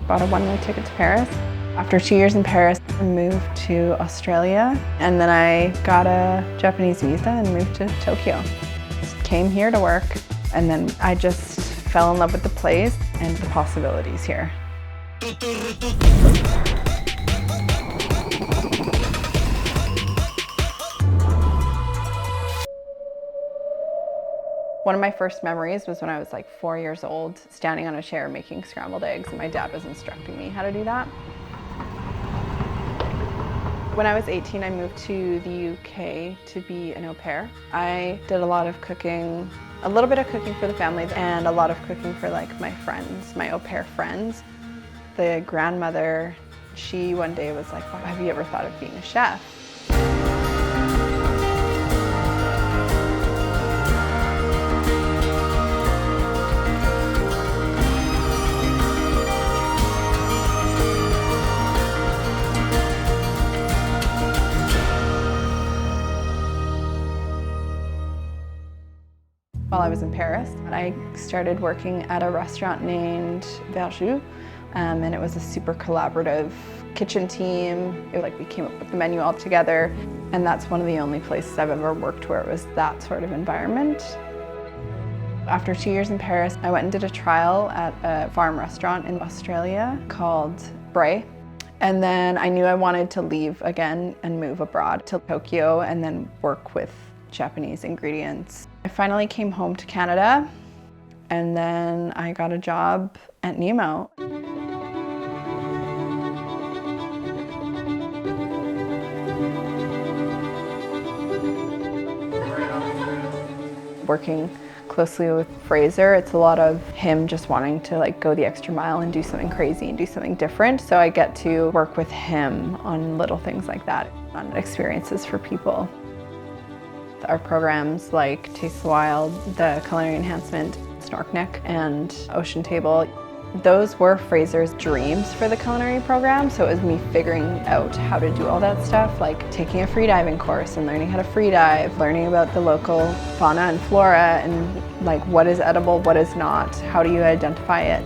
Bought a one-way ticket to Paris. After 2 years in Paris, I moved to Australia, and then I got a Japanese visa and moved to Tokyo. Just came here to work, and then I just fell in love with the place and the possibilities here. One of my first memories was when I was like 4 years old, standing on a chair making scrambled eggs, and my dad was instructing me how to do that. When I was 18, I moved to the UK to be an au pair. I did a lot of cooking, a little bit of cooking for the family, and a lot of cooking for like my friends, my au pair friends. The grandmother, she one day was like, "Have you ever thought of being a chef?" While I was in Paris, I started working at a restaurant named Beverage, and it was a super collaborative kitchen team. We came up with the menu all together, and that's one of the only places I've ever worked where it was that sort of environment. After 2 years in Paris, I went and did a trial at a farm restaurant in Australia called Bray. And then I knew I wanted to leave again and move abroad to Tokyo and then work with Japanese ingredients. I finally came home to Canada, and then I got a job at Nimmo. Working closely with Fraser, it's a lot of him just wanting to like go the extra mile and do something crazy and do something different. So I get to work with him on little things like that, on experiences for people. Our programs like Taste the Wild, the Culinary Enhancement, Snorknik, and Ocean Table, those were Fraser's dreams for the culinary program. So it was me figuring out how to do all that stuff, like taking a free diving course and learning how to free dive, learning about the local fauna and flora and like what is edible, what is not, how do you identify it.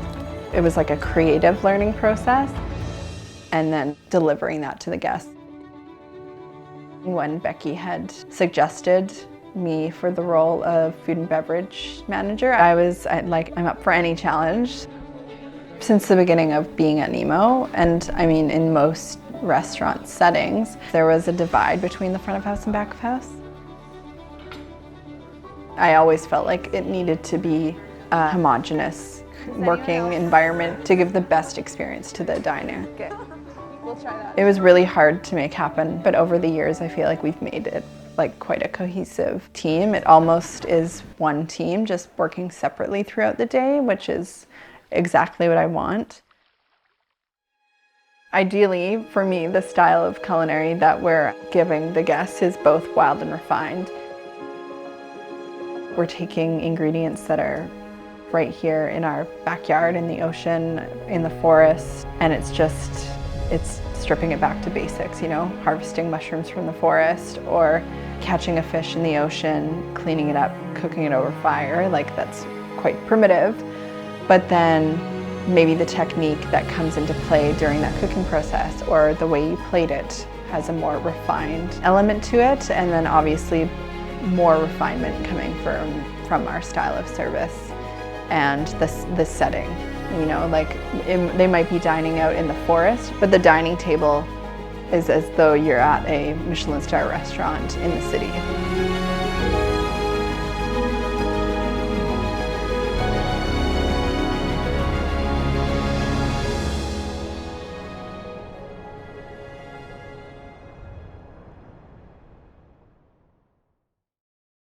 It was like a creative learning process, and then delivering that to the guests. When Becky had suggested me for the role of food and beverage manager, I'm up for any challenge. Since the beginning of being at Nimmo, and I mean in most restaurant settings, there was a divide between the front of house and back of house. I always felt like it needed to be a homogeneous working environment to give the best experience to the diner. Okay. We'll try that. It was really hard to make happen, but over the years I feel like we've made it like quite a cohesive team. It almost is one team just working separately throughout the day, which is exactly what I want. Ideally, for me, the style of culinary that we're giving the guests is both wild and refined. We're taking ingredients that are right here in our backyard, in the ocean, in the forest, and it's stripping it back to basics, you know, harvesting mushrooms from the forest or catching a fish in the ocean, cleaning it up, cooking it over fire. Like, that's quite primitive. But then maybe the technique that comes into play during that cooking process or the way you plate it has a more refined element to it, and then obviously more refinement coming from our style of service and the setting. You know, like they might be dining out in the forest, but the dining table is as though you're at a Michelin star restaurant in the city.